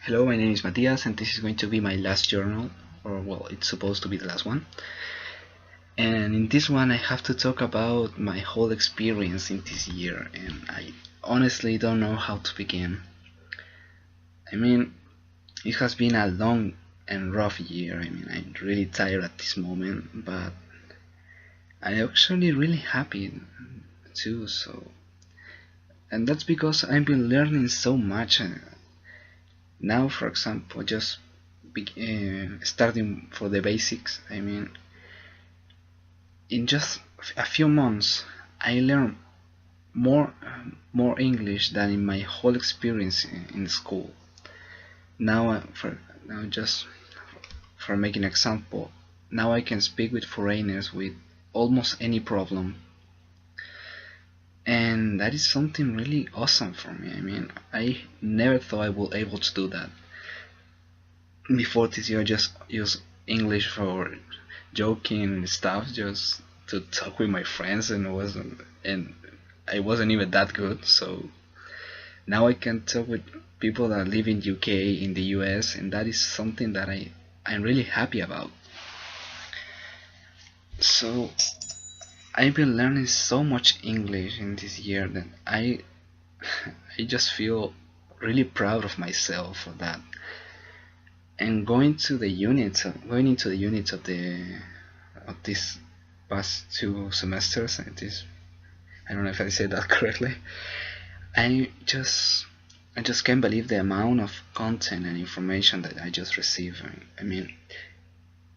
Hello, my name is Matias, and this is going to be my last journal, or well, it's supposed to be the last one. And in this one, I have to talk about my whole experience in this year, and I honestly don't know how to begin. I mean, it has been a long and rough year. I'm really tired at this moment, but I'm actually really happy too. And that's because I've been learning so much. Now, for example, just starting for the basics. In just a few months, I learned more English than in my whole experience in school. Now, just for making an example, now I can speak with foreigners with almost any problem, and that is something really awesome for me. I never thought I would able to do that. Before this year, I just use English for joking and stuff, just to talk with my friends, and I wasn't even that good. So now I can talk with people that live in UK, in the US, and that is something that I'm really happy about. So I've been learning so much English in this year that I just feel really proud of myself for that. And going into the units of this past two semesters, I don't know if I said that correctly. I just I just can't believe the amount of content and information that I just received.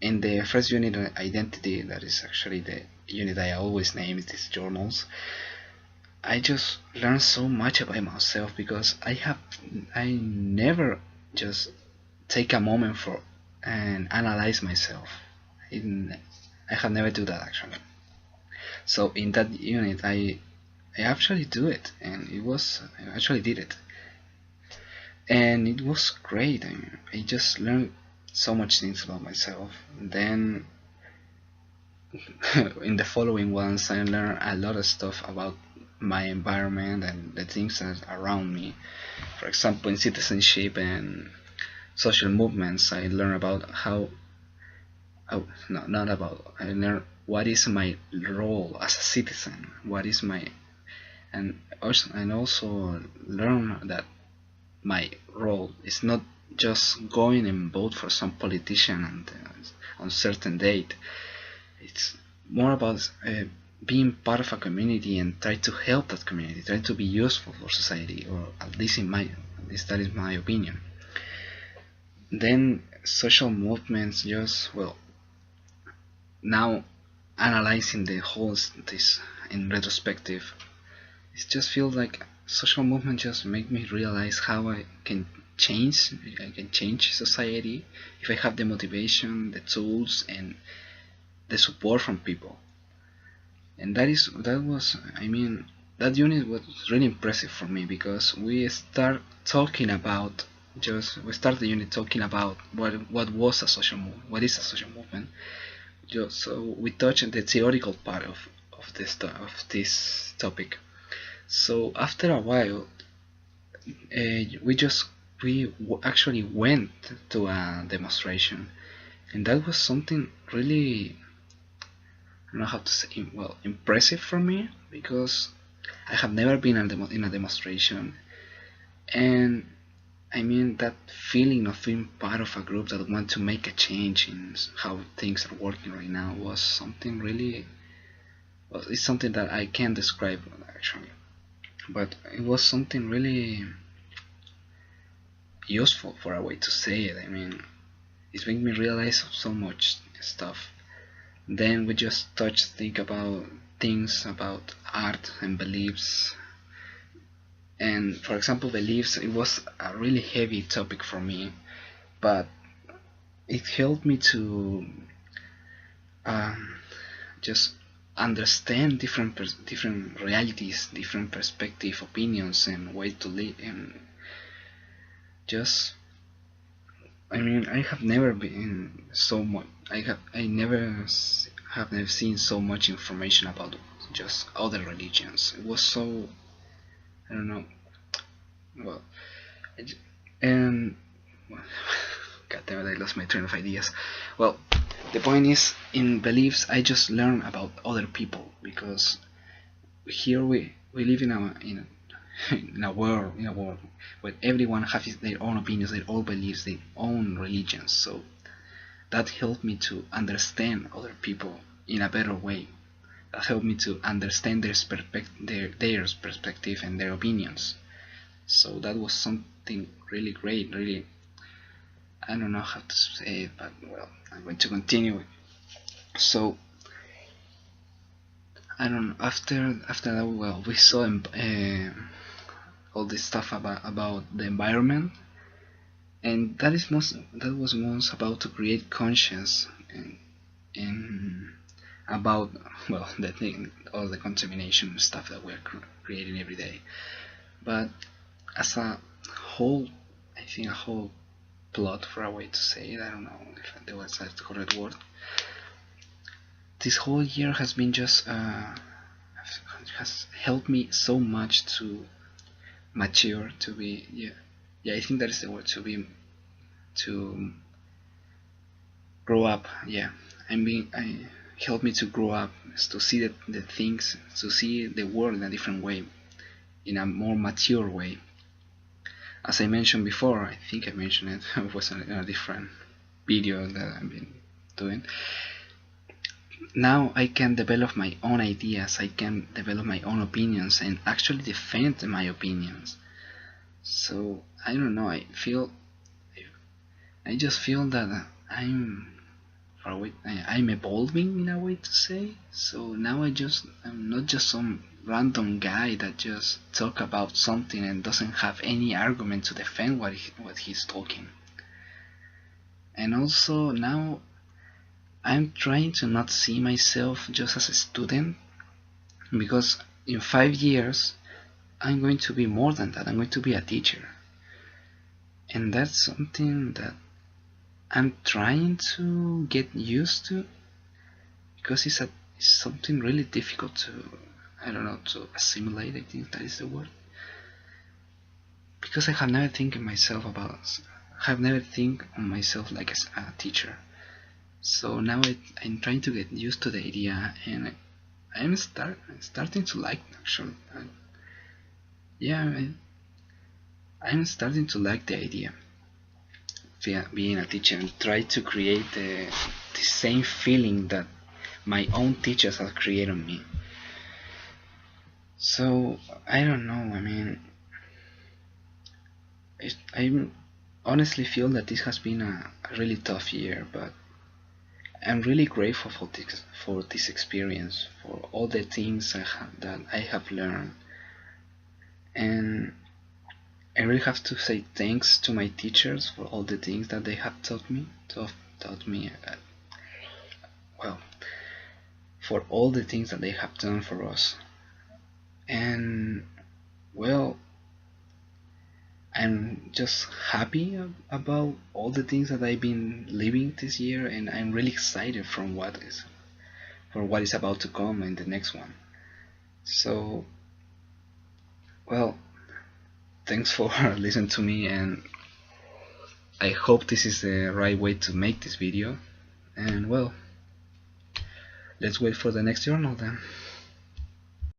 In the first unit, identity, that is actually the unit I always name these journals. I just learned so much about myself because I never just take a moment for and analyze myself. I have never do that actually. So in that unit, I actually do it, and I actually did it, and it was great. I just learned so much things about myself. Then in the following ones, I learned a lot of stuff about my environment and the things that are around me. For example, in citizenship and social movements, I learned about how. Oh, no, not about. I learned what is my role as a citizen. What is my and also learn that my role is not just going and vote for some politician on certain date. It's more about being part of a community and try to help that community, try to be useful for society, or at least that is my opinion. Then social movements, just well, now analyzing the whole this in retrospective, it just feels like social movement just make me realize how I can change society if I have the motivation, the tools, and the support from people. And that unit was really impressive for me because we start the unit talking about what was a social movement, what is a social movement. So we touched the theoretical part of this topic. So after a while, we actually went to a demonstration, and that was something really, I don't know how to say, well, impressive for me because I have never been in a demonstration, and that feeling of being part of a group that want to make a change in how things are working right now was something really, well, it's something that I can't describe actually, but it was something really useful for a way to say it. It's making me realize so much stuff. Then we just think about things about art and beliefs. And for example, beliefs, it was a really heavy topic for me, but it helped me to um, just understand different realities, different perspective, opinions, and way to live. And just I have never been so much. Have never seen so much information about just other religions. It was so, I don't know. Well, and lost my train of ideas. Well, the point is, in beliefs, I just learn about other people, because here we live in a world where everyone has their own opinions, their own beliefs, their own religions. So that helped me to understand other people in a better way. That helped me to understand their perspective and their opinions. So that was something really great, really. I don't know how to say it, but well, I'm going to continue. So I don't know. After that, well, we saw all this stuff about the environment, and that was most about to create conscience and about, well, the thing, all the contamination stuff that we're creating every day. But as a whole, I think a whole plot, for a way to say it, I don't know if that was the correct word. This whole year has been just has helped me so much to mature, to be, yeah, I think that is the word, to grow up. Yeah, I helped me to grow up, to see the things, to see the world in a different way, in a more mature way. As I mentioned before, I think I mentioned it, it was in a different video that I've been doing. Now I can develop my own ideas, I can develop my own opinions, and actually defend my opinions. So I don't know, I just feel that I'm evolving, in a way to say. So now I'm not just some random guy that just talk about something and doesn't have any argument to defend what he's talking. And also now I'm trying to not see myself just as a student, because in 5 years I'm going to be more than that. I'm going to be a teacher, and that's something that I'm trying to get used to, because it's something really difficult to, I don't know, to assimilate. I think that is the word, because I have never think on myself like as a teacher. So now I'm trying to get used to the idea, and I'm starting to like, actually. Yeah, I'm starting to like the idea of being a teacher, and try to create the same feeling that my own teachers have created on me. So I don't know, I mean, I honestly feel that this has been a really tough year, but I'm really grateful for this experience, for all the things that I have learned, and I really have to say thanks to my teachers for all the things that they have taught me. Well, for all the things that they have done for us, and well, I'm just happy about all the things that I've been living this year, and I'm really excited for what is about to come in the next one. So, well, thanks for listening to me, and I hope this is the right way to make this video. And well, let's wait for the next journal then.